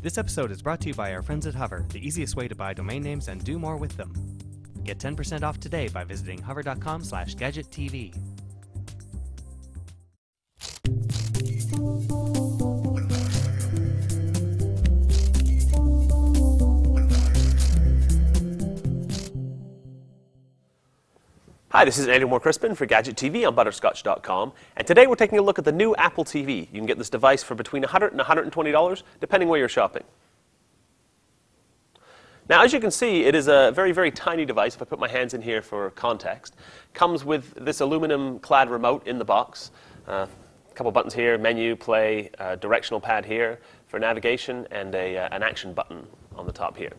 This episode is brought to you by our friends at Hover, the easiest way to buy domain names and do more with them. Get 10% off today by visiting hover.com/gadgettv. Hi, this is Andrew Moore Crispin for Gadget TV on Butterscotch.com, and today we're taking a look at the new Apple TV. You can get this device for between $100 and $120, depending where you're shopping. Now, as you can see, it is a very, very tiny device. If I put my hands in here for context, comes with this aluminum-clad remote in the box. A couple buttons here: menu, play, directional pad here for navigation, and an action button on the top here.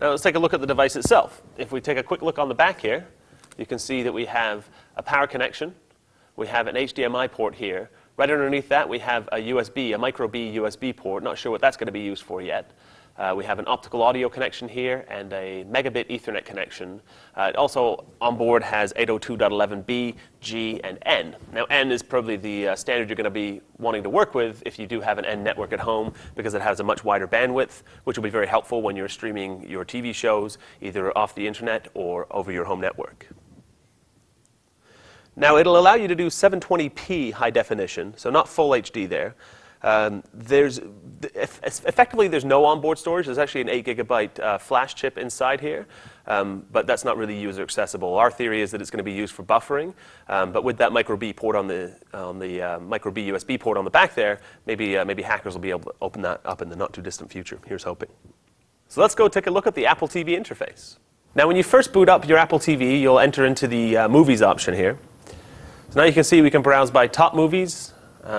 Now let's take a look at the device itself. If we take a quick look on the back here, you can see that we have a power connection. We have an HDMI port here. Right underneath that, we have a USB, a micro B USB port. Not sure what that's going to be used for yet. We have an optical audio connection here and a megabit Ethernet connection. It also on board has 802.11b, G, and N. Now, N is probably the standard you're going to be wanting to work with if you do have an N network at home, because it has a much wider bandwidth, which will be very helpful when you're streaming your TV shows either off the internet or over your home network. Now, it'll allow you to do 720p high definition, so not full HD there. Effectively, there's no onboard storage. There's actually an 8 gigabyte flash chip inside here, but that's not really user accessible. Our theory is that it's going to be used for buffering, but with that micro B port on the micro B USB port on the back there, maybe hackers will be able to open that up in the not too distant future. Here's hoping. So let's go take a look at the Apple TV interface. Now, when you first boot up your Apple TV, you'll enter into the movies option here. So now you can see we can browse by top movies,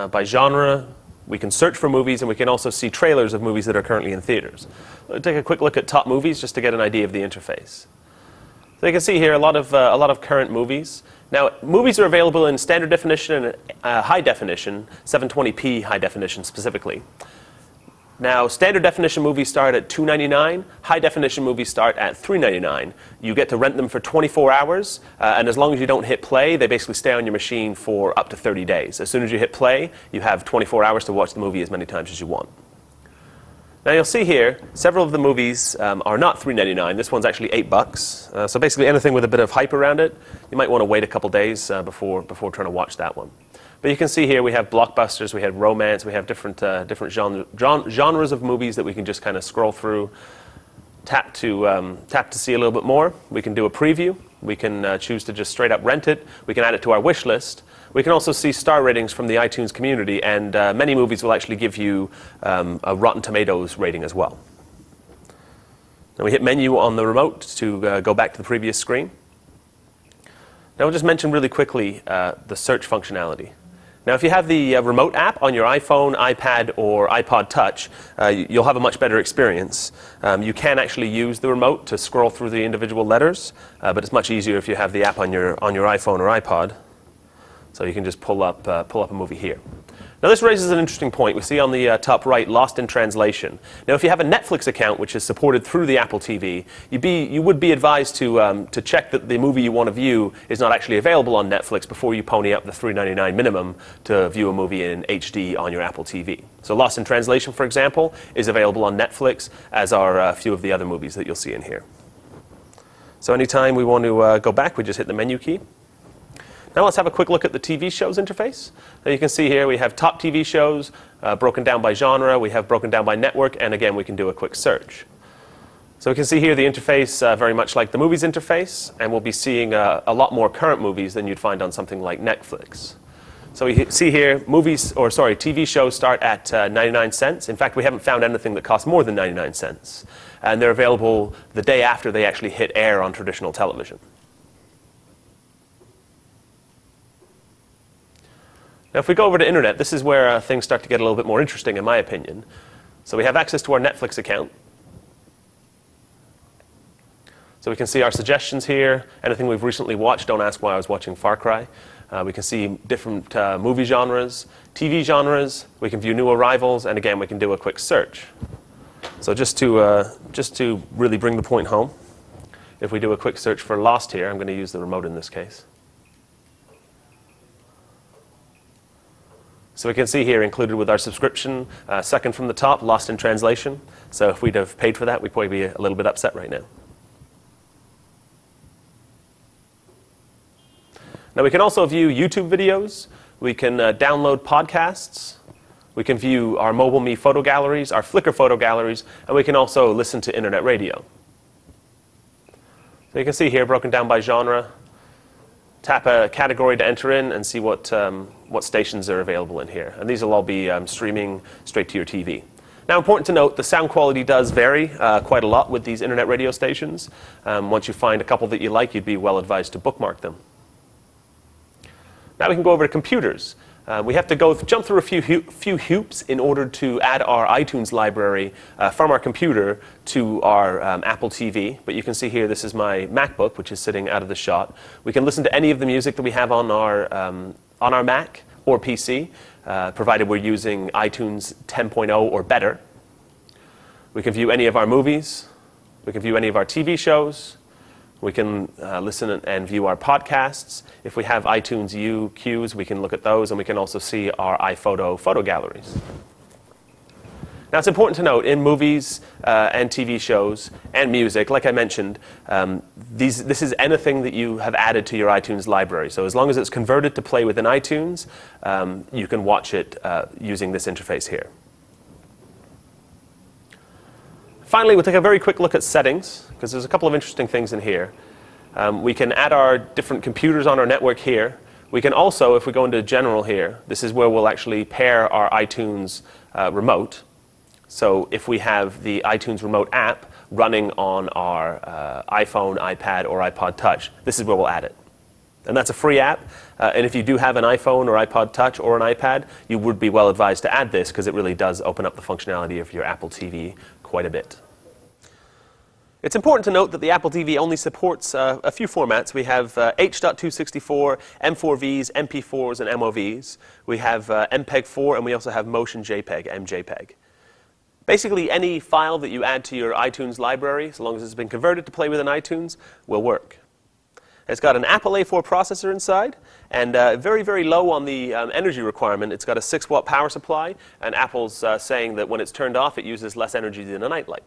by genre. We can search for movies, and we can also see trailers of movies that are currently in theaters. We'll take a quick look at top movies just to get an idea of the interface. So you can see here a lot of current movies. Now, movies are available in standard definition and high definition, 720p high definition specifically. Now, standard definition movies start at $2.99. High definition movies start at $3.99. You get to rent them for 24 hours, and as long as you don't hit play, they basically stay on your machine for up to 30 days. As soon as you hit play, you have 24 hours to watch the movie as many times as you want. Now, you'll see here, several of the movies are not $3.99. This one's actually $8. So basically anything with a bit of hype around it, you might want to wait a couple days before trying to watch that one. But you can see here we have blockbusters, we have romance, we have different genres of movies that we can just kind of scroll through, tap to see a little bit more. We can do a preview. We can choose to just straight up rent it. We can add it to our wish list. We can also see star ratings from the iTunes community, and many movies will actually give you a Rotten Tomatoes rating as well. Now we hit menu on the remote to go back to the previous screen. Now we'll just mention really quickly the search functionality. Now, if you have the remote app on your iPhone, iPad, or iPod Touch, you'll have a much better experience. You can actually use the remote to scroll through the individual letters, but it's much easier if you have the app on your iPhone or iPod. So you can just pull up a movie here. Now, this raises an interesting point. We see on the top right, lost in translation. Now, if you have a Netflix account, which is supported through the Apple TV, you would be advised to check that the movie you want to view is not actually available on Netflix before you pony up the $3.99 minimum to view a movie in HD on your Apple TV. So Lost in Translation, for example, is available on Netflix, as are a few of the other movies that you'll see in here. So anytime we want to go back, we just hit the menu key. Now let's have a quick look at the TV shows interface. Now you can see here we have top TV shows broken down by genre, we have broken down by network, and again we can do a quick search. So we can see here the interface very much like the movies interface, and we'll be seeing a lot more current movies than you'd find on something like Netflix. So we see here TV shows start at 99 cents. In fact, we haven't found anything that costs more than 99 cents. And they're available the day after they actually hit air on traditional television. Now, if we go over to Internet, this is where things start to get a little bit more interesting, in my opinion. So we have access to our Netflix account. So we can see our suggestions here, anything we've recently watched. Don't ask why I was watching Far Cry. We can see different movie genres, TV genres. We can view new arrivals, and again, we can do a quick search. So just to really bring the point home, if we do a quick search for Lost here, I'm going to use the remote in this case. So we can see here, included with our subscription, second from the top, Lost in Translation. So if we'd have paid for that, we'd probably be a little bit upset right now. Now we can also view YouTube videos. We can download podcasts. We can view our MobileMe photo galleries, our Flickr photo galleries, and we can also listen to internet radio. So you can see here, broken down by genre. Tap a category to enter in and see what stations are available in here. And these will all be streaming straight to your TV. Now, important to note, the sound quality does vary quite a lot with these internet radio stations. Once you find a couple that you like, you'd be well advised to bookmark them. Now we can go over to computers. We have to jump through a few hoops in order to add our iTunes library from our computer to our Apple TV. But you can see here, this is my MacBook, which is sitting out of the shot. We can listen to any of the music that we have on our Mac or PC, provided we're using iTunes 10.0 or better. We can view any of our movies. We can view any of our TV shows. We can listen and view our podcasts. If we have iTunes U queues, we can look at those, and we can also see our iPhoto photo galleries. Now, it's important to note, in movies and TV shows and music, like I mentioned, this is anything that you have added to your iTunes library. So as long as it's converted to play within iTunes, you can watch it using this interface here. Finally, we'll take a very quick look at settings, because there's a couple of interesting things in here. We can add our different computers on our network here. We can also, if we go into General here, this is where we'll actually pair our iTunes remote. So if we have the iTunes remote app running on our iPhone, iPad, or iPod Touch, this is where we'll add it. And that's a free app. And if you do have an iPhone or iPod Touch or an iPad, you would be well advised to add this, because it really does open up the functionality of your Apple TV quite a bit. It's important to note that the Apple TV only supports a few formats. We have H.264, M4Vs, MP4s, and MOVs. We have MPEG-4, and we also have Motion JPEG, MJPEG. Basically, any file that you add to your iTunes library, as long as it's been converted to play within iTunes, will work. It's got an Apple A4 processor inside, and very, very low on the energy requirement. It's got a 6-watt power supply, and Apple's saying that when it's turned off, it uses less energy than a nightlight.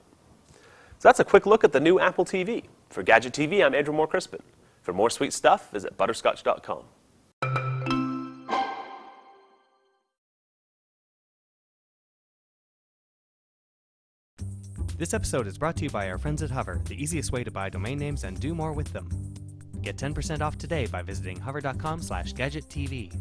So that's a quick look at the new Apple TV. For Gadget TV, I'm Andrew Moore Crispin. For more sweet stuff, visit butterscotch.com. This episode is brought to you by our friends at Hover, the easiest way to buy domain names and do more with them. Get 10% off today by visiting hover.com/gadgettv.